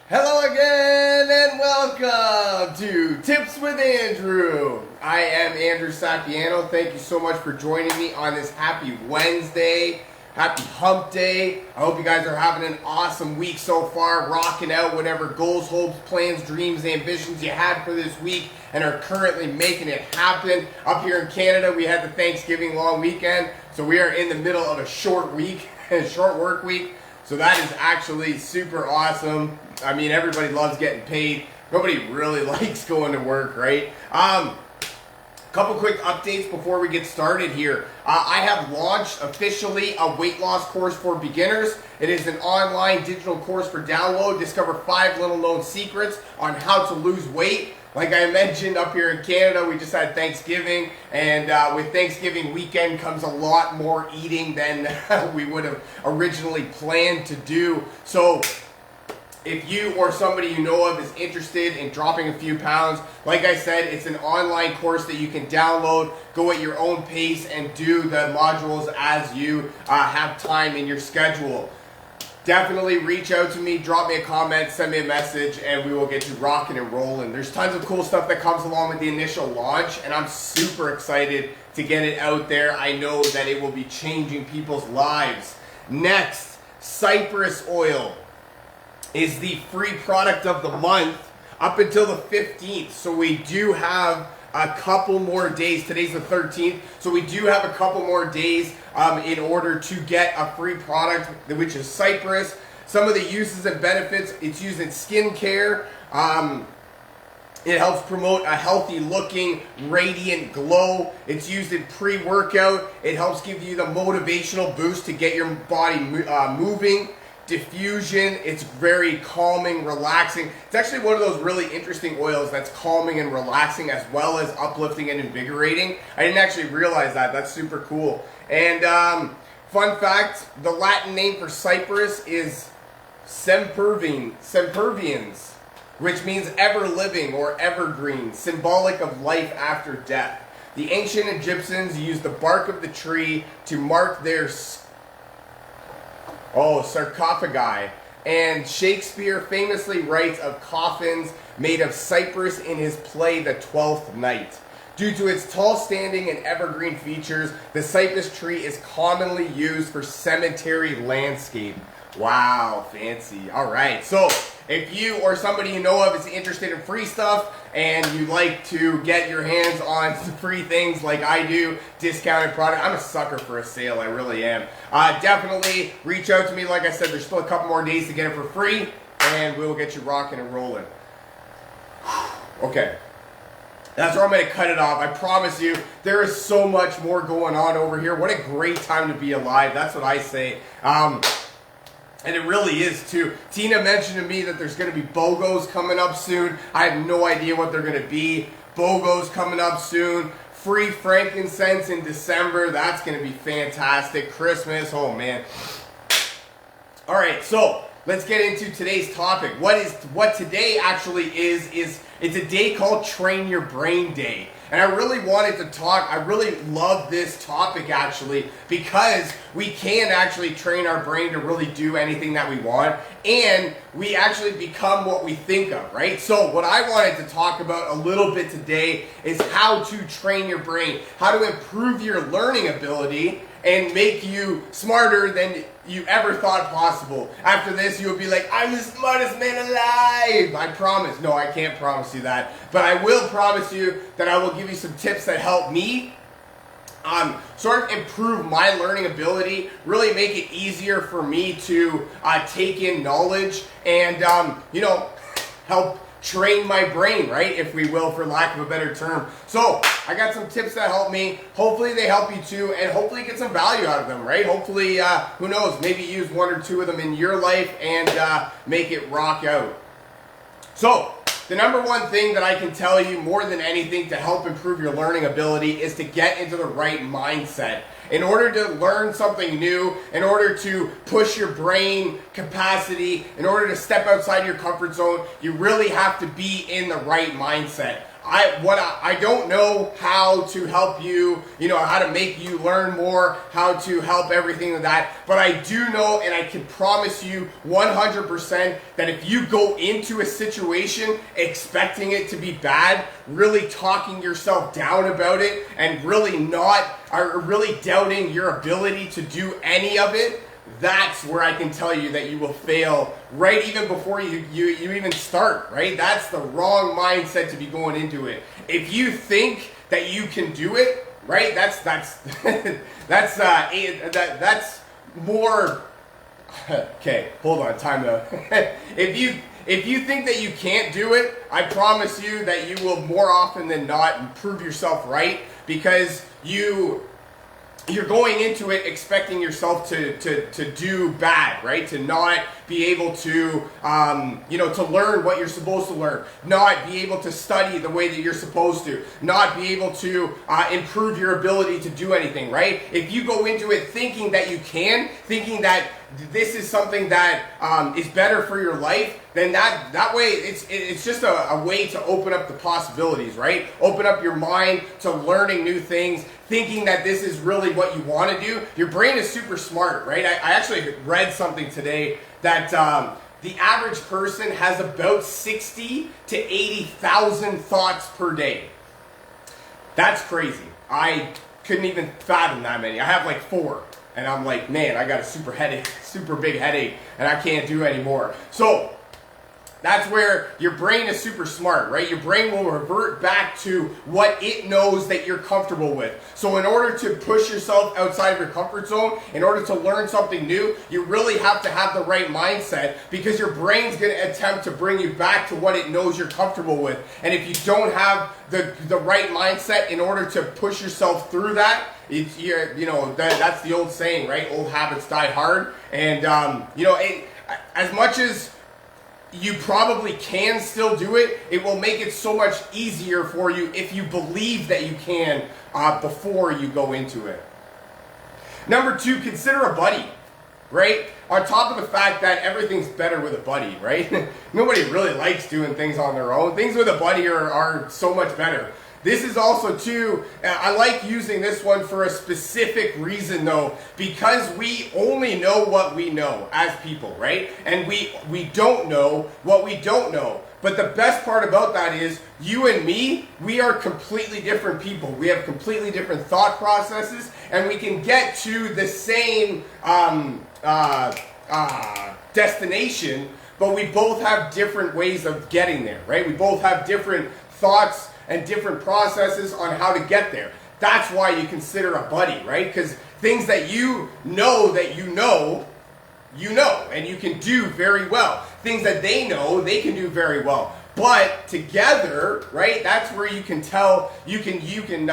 Hello again and welcome to Tips with Andrew. I am Andrew Sapiano. Thank you so much for joining me on this happy Wednesday. Happy hump day. I hope you guys are having an awesome week so far, rocking out whatever goals, hopes, plans, dreams, ambitions you had for this week and are currently making it happen. Up here in Canada, we had the Thanksgiving long weekend, so we are in the middle of a short week, a short work week. So that is actually super awesome. I mean, everybody loves getting paid. Nobody really likes going to work, right? Couple quick updates before we get started here. I have launched officially a weight loss course for beginners. It is an online digital course for download. Discover 5 little known secrets on how to lose weight. Like I mentioned, up here in Canada, we just had Thanksgiving, and with Thanksgiving weekend comes a lot more eating than we would have originally planned to do. So if you or somebody you know of is interested in dropping a few pounds, like I said, it's an online course that you can download, go at your own pace, and do the modules as you have time in your schedule. Definitely reach out to me, drop me a comment, send me a message, and we will get you rocking and rolling. There's tons of cool stuff that comes along with the initial launch, and I'm super excited to get it out there. I know that it will be changing people's lives. Next, cypress oil is the free product of the month up until the 15th. So we do have a couple more days. Today's the 13th, so we do have a couple more days in order to get a free product, which is cypress. Some of the uses and benefits: it's used in skincare. It helps promote a healthy looking, radiant glow. It's used in pre-workout. It helps give you the motivational boost to get your body moving. Diffusion, it's very calming, relaxing. It's actually one of those really interesting oils that's calming and relaxing as well as uplifting and invigorating. I didn't actually realize that. That's super cool. And fun fact, the Latin name for cypress is sempervirens, which means ever-living or evergreen, symbolic of life after death. The ancient Egyptians used the bark of the tree to mark their sarcophagi. And Shakespeare famously writes of coffins made of cypress in his play The Twelfth Night. Due to its tall standing and evergreen features, the cypress tree is commonly used for cemetery landscape. Wow, fancy. All right, so if you or somebody you know of is interested in free stuff and you like to get your hands on some free things like I do, discounted product, I'm a sucker for a sale, I really am. Definitely reach out to me. Like I said, there's still a couple more days to get it for free, and we'll get you rocking and rolling. Okay. That's where I'm going to cut it off. I promise you, there is so much more going on over here. What a great time to be alive. That's what I say. And it really is too. Tina mentioned to me that there's going to be BOGOs coming up soon. I have no idea what they're going to be. BOGOs coming up soon. Free frankincense in December. That's going to be fantastic. Christmas. Oh, man. All right, so let's get into today's topic. What today actually is it's a day called Train Your Brain Day. And I really wanted to talk, I really love this topic actually, because we can actually train our brain to really do anything that we want, and we actually become what we think of, right? So what I wanted to talk about a little bit today is how to train your brain, how to improve your learning ability and make you smarter than you ever thought possible. After this, you'll be like, I'm the smartest man alive. I promise. No, I can't promise you that. But I will promise you that I will give you some tips that help me sort of improve my learning ability, really make it easier for me to take in knowledge and, help train my brain, right? If we will, for lack of a better term. So I got some tips that help me. Hopefully they help you too, and hopefully get some value out of them, right? Hopefully, who knows, maybe use 1 or 2 of them in your life and make it rock out. So the number one thing that I can tell you more than anything to help improve your learning ability is to get into the right mindset. In order to learn something new, in order to push your brain capacity, in order to step outside your comfort zone, you really have to be in the right mindset. I don't know how to help you, how to make you learn more, how to help everything like that. But I do know, and I can promise you 100% that if you go into a situation expecting it to be bad, really talking yourself down about it, and really doubting your ability to do any of it, that's where I can tell you that you will fail right even before you even start, right? That's the wrong mindset to be going into it. If you think that you can do it, right? That's more. Okay, hold on, time out. If you think that you can't do it, I promise you that you will more often than not prove yourself right, because you're going into it expecting yourself to do bad, right? To not be able to, to learn what you're supposed to learn, not be able to study the way that you're supposed to, not be able to improve your ability to do anything, right? If you go into it thinking that you can, thinking that this is something that is better for your life, then that way it's just a way to open up the possibilities, right? Open up your mind to learning new things, thinking that this is really what you want to do. Your brain is super smart, right? I actually read something today that the average person has about 60 to 80,000 thoughts per day. That's crazy. I couldn't even fathom that many. I have like 4. And I'm like, man, I got a super big headache, and I can't do anymore. So that's where your brain is super smart, right? Your brain will revert back to what it knows that you're comfortable with. So in order to push yourself outside of your comfort zone, in order to learn something new, you really have to have the right mindset, because your brain's going to attempt to bring you back to what it knows you're comfortable with. And if you don't have the right mindset in order to push yourself through that, that's the old saying, right? Old habits die hard. And, as much as you probably can still do it, it will make it so much easier for you if you believe that you can before you go into it. Number 2, consider a buddy, right? On top of the fact that everything's better with a buddy, right? Nobody really likes doing things on their own. Things with a buddy are so much better. This is also too, I like using this one for a specific reason though, because we only know what we know as people, right? And we don't know what we don't know. But the best part about that is, you and me, we are completely different people. We have completely different thought processes, and we can get to the same destination, but we both have different ways of getting there, right? We both have different thoughts and different processes on how to get there. That's why you consider a buddy, right? Because things that you know, and you can do very well. Things that they know, they can do very well. But together, right, that's where you can tell, you can feed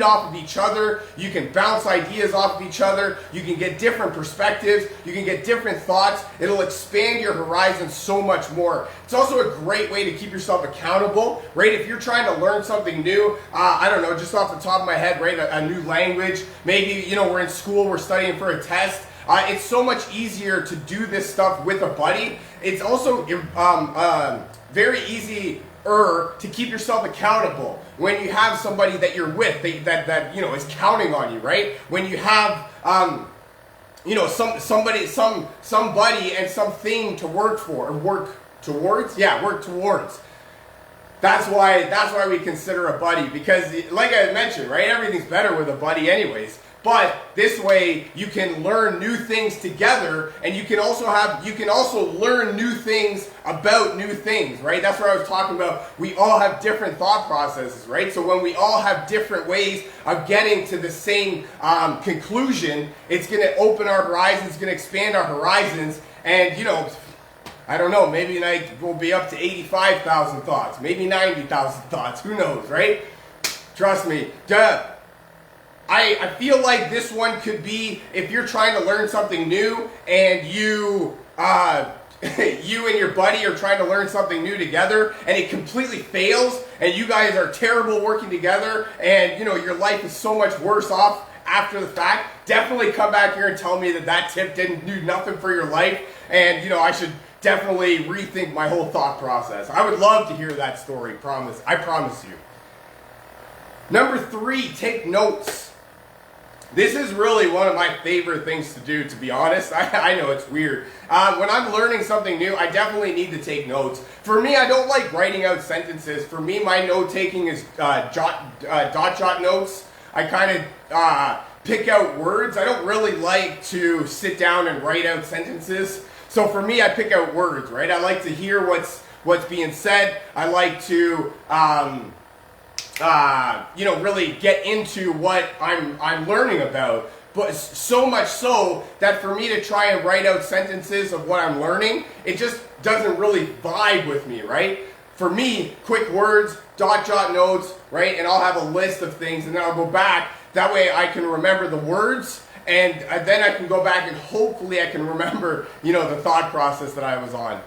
off of each other, you can bounce ideas off of each other, you can get different perspectives, you can get different thoughts. It'll expand your horizon so much more. It's also a great way to keep yourself accountable, right? If you're trying to learn something new, I don't know, just off the top of my head, right, a new language, maybe, we're in school, we're studying for a test. It's so much easier to do this stuff with a buddy. It's also very easy to keep yourself accountable when you have somebody that you're with that is counting on you, right? When you have somebody and something to work for, or work towards. That's why we consider a buddy, because like I mentioned, right, everything's better with a buddy anyways. But this way you can learn new things together, and you can also learn new things about new things, right? That's what I was talking about. We all have different thought processes, right? So when we all have different ways of getting to the same conclusion, it's going to open our horizons, it's going to expand our horizons, and I don't know, maybe we'll be up to 85,000 thoughts, maybe 90,000 thoughts, who knows, right? Trust me. I feel like this one could be, if you're trying to learn something new and you and your buddy are trying to learn something new together and it completely fails and you guys are terrible working together and your life is so much worse off after the fact, definitely come back here and tell me that tip didn't do nothing for your life and I should definitely rethink my whole thought process. I would love to hear that story, I promise you. Number 3, take notes. This is really one of my favorite things to do, to be honest. I know it's weird. When I'm learning something new, I definitely need to take notes. For me, I don't like writing out sentences. For me, my note-taking is dot notes. I kind of pick out words. I don't really like to sit down and write out sentences. So for me, I pick out words, right? I like to hear what's being said. I like to really get into what I'm learning about. But so much so that for me to try and write out sentences of what I'm learning, it just doesn't really vibe with me, right? For me, quick words, dot notes, right? And I'll have a list of things, and then I'll go back. That way I can remember the words, and then I can go back and hopefully I can remember, the thought process that I was on.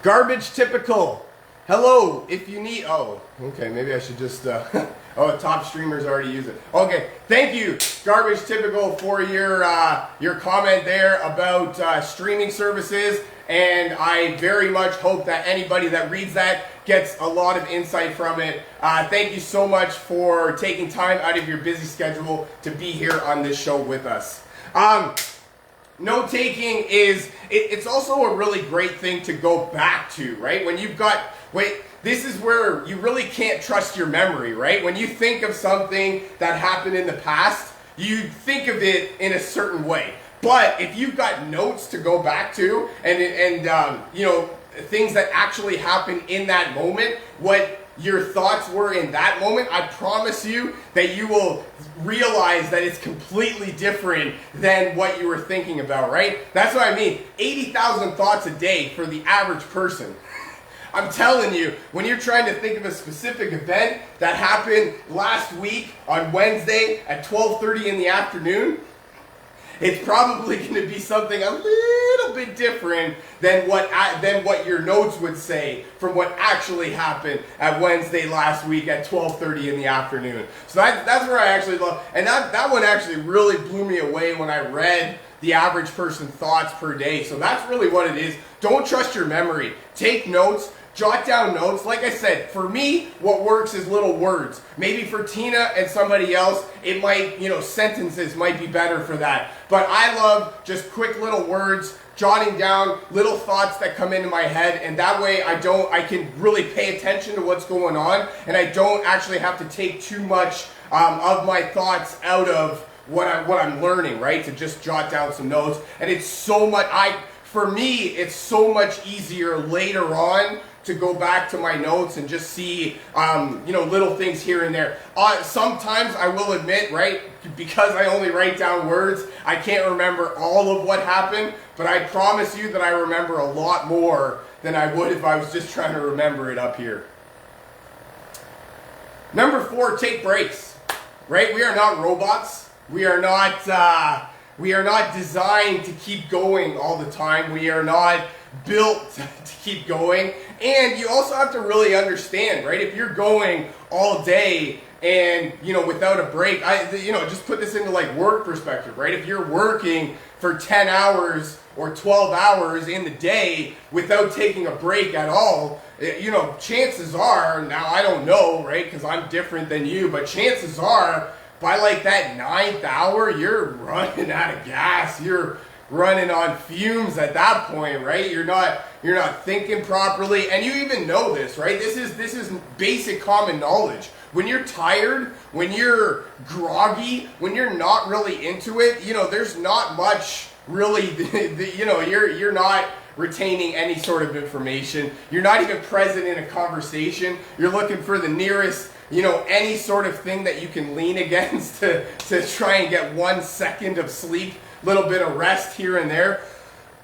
Garbage typical. Hello, if you need, okay, maybe I should just, top streamers already use it. Okay, thank you, Garbage Typical, for your comment there about streaming services, and I very much hope that anybody that reads that gets a lot of insight from it. Thank you so much for taking time out of your busy schedule to be here on this show with us. Note-taking it's also a really great thing to go back to, right? When you've got, this is where you really can't trust your memory, right? When you think of something that happened in the past, you think of it in a certain way. But if you've got notes to go back to and things that actually happened in that moment, what your thoughts were in that moment, I promise you that you will realize that it's completely different than what you were thinking about, right? That's what I mean. 80,000 thoughts a day for the average person. I'm telling you, when you're trying to think of a specific event that happened last week on Wednesday at 12:30 in the afternoon, it's probably going to be something a little bit different than what your notes would say from what actually happened at Wednesday last week at 12:30 in the afternoon. So that's where I actually love, and that one actually really blew me away when I read the average person thoughts per day. So that's really what it is. Don't trust your memory. Take notes. Jot down notes. Like I said, for me, what works is little words. Maybe for Tina and somebody else, it might, sentences might be better for that. But I love just quick little words, jotting down little thoughts that come into my head, and that way I can really pay attention to what's going on, and I don't actually have to take too much of my thoughts out of what I'm learning, right? To just jot down some notes. And it's so much, for me, it's so much easier later on to go back to my notes and just see, little things here and there. Sometimes I will admit, right, because I only write down words, I can't remember all of what happened, but I promise you that I remember a lot more than I would if I was just trying to remember it up here. Number 4, take breaks, right? We are not robots. We are not designed to keep going all the time. We are not built to keep going. And you also have to really understand, right? If you're going all day and, without a break, just put this into like work perspective, right? If you're working for 10 hours or 12 hours in the day without taking a break at all, chances are, now I don't know, right? Because I'm different than you, but chances are by like that 9th hour, you're running out of gas. You're running on fumes at that point, right? You're not thinking properly, and you even know this, right? This is basic common knowledge. When you're tired, when you're groggy, when you're not really into it, there's not much really. You're not retaining any sort of information. You're not even present in a conversation. You're looking for the nearest, any sort of thing that you can lean against to try and get 1 second of sleep, little bit of rest here and there.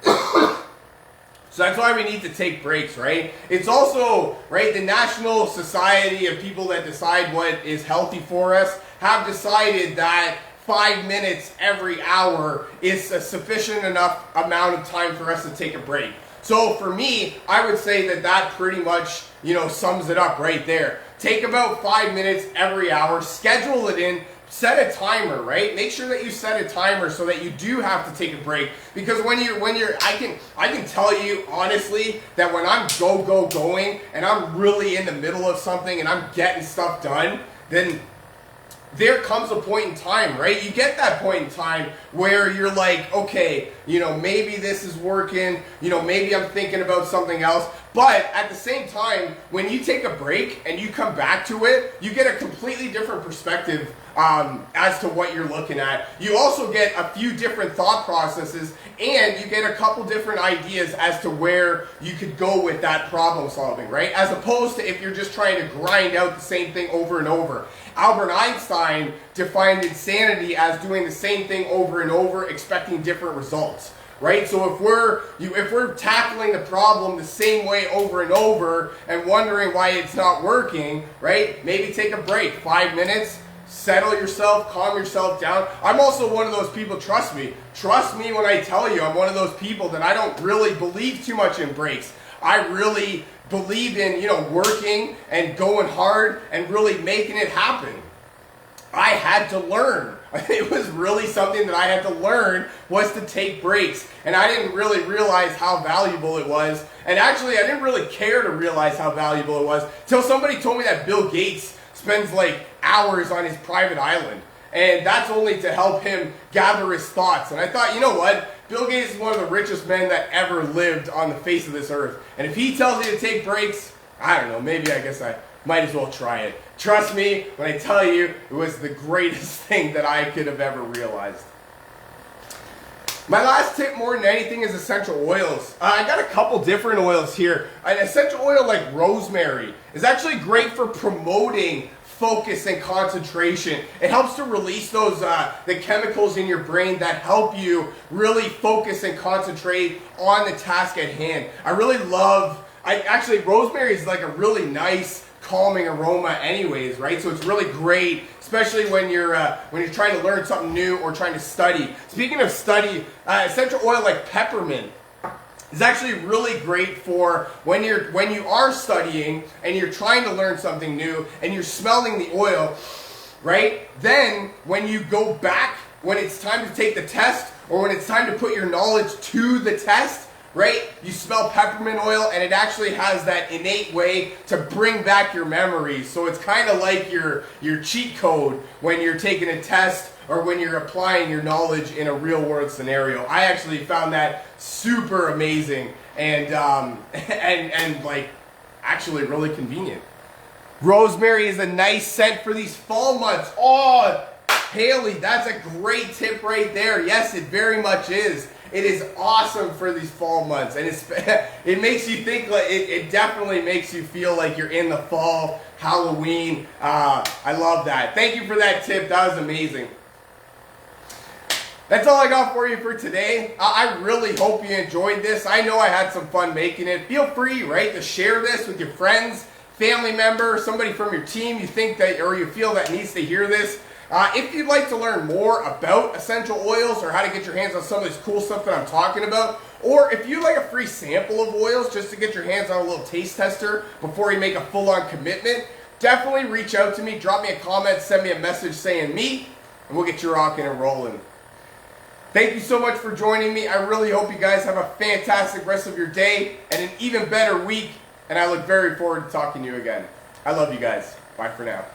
So that's why we need to take breaks, right? It's also, right, the National Society of People that decide what is healthy for us have decided that 5 minutes every hour is a sufficient enough amount of time for us to take a break. So for me, I would say that pretty much, sums it up right there. Take about 5 minutes every hour, schedule it in, set a timer, right? Make sure that you set a timer so that you do have to take a break. Because when you're, I can tell you honestly that when I'm going and I'm really in the middle of something and I'm getting stuff done, then there comes a point in time, right? You get that point in time where you're like, okay, maybe this is working, maybe I'm thinking about something else. But at the same time, when you take a break and you come back to it, you get a completely different perspective as to what you're looking at. You also get a few different thought processes, and you get a couple different ideas as to where you could go with that problem solving, right? As opposed to if you're just trying to grind out the same thing over and over. Albert Einstein defined insanity as doing the same thing over and over, expecting different results. Right? So if we're tackling the problem the same way over and over and wondering why it's not working, right? Maybe take a break, 5 minutes, settle yourself, calm yourself down. I'm also one of those people, trust me when I tell you, I'm one of those people that I don't really believe too much in breaks. I really believe in, working and going hard and really making it happen. I had to learn. It was really something that I had to learn, was to take breaks. And I didn't really realize how valuable it was. And actually, I didn't really care to realize how valuable it was till somebody told me that Bill Gates spends like hours on his private island. And that's only to help him gather his thoughts. And I thought, you know what? Bill Gates is one of the richest men that ever lived on the face of this earth. And if he tells you to take breaks, I don't know, maybe I guess I might as well try it. Trust me when I tell you, it was the greatest thing that I could have ever realized. My last tip more than anything is essential oils. I got a couple different oils here. An essential oil like rosemary is actually great for promoting focus and concentration. It helps to release those the chemicals in your brain that help you really focus and concentrate on the task at hand. Actually, rosemary is like a really nice calming aroma anyways, right? So it's really great, especially when you're trying to learn something new or trying to study. Speaking of study, essential oil like peppermint is actually really great for when you are studying and you're trying to learn something new and you're smelling the oil, right? Then when you go back, when it's time to take the test or when it's time to put your knowledge to the test, right? You smell peppermint oil and it actually has that innate way to bring back your memories. So it's kind of like your cheat code when you're taking a test or when you're applying your knowledge in a real world scenario. I actually found that super amazing and like actually really convenient. Rosemary is a nice scent for these fall months. Oh, Haley, that's a great tip right there. Yes, it very much is. It is awesome for these fall months, and it makes you think, like it definitely makes you feel like you're in the fall, Halloween. I love that. Thank you for that tip. That was amazing. That's all I got for you for today. I really hope you enjoyed this. I know I had some fun making it. Feel free, right, to share this with your friends, family member, somebody from your team you think that or you feel that needs to hear this. If you'd like to learn more about essential oils or how to get your hands on some of this cool stuff that I'm talking about, or if you'd like a free sample of oils just to get your hands on a little taste tester before you make a full-on commitment, definitely reach out to me, drop me a comment, send me a message saying me, and we'll get you rocking and rolling. Thank you so much for joining me. I really hope you guys have a fantastic rest of your day and an even better week, and I look very forward to talking to you again. I love you guys. Bye for now.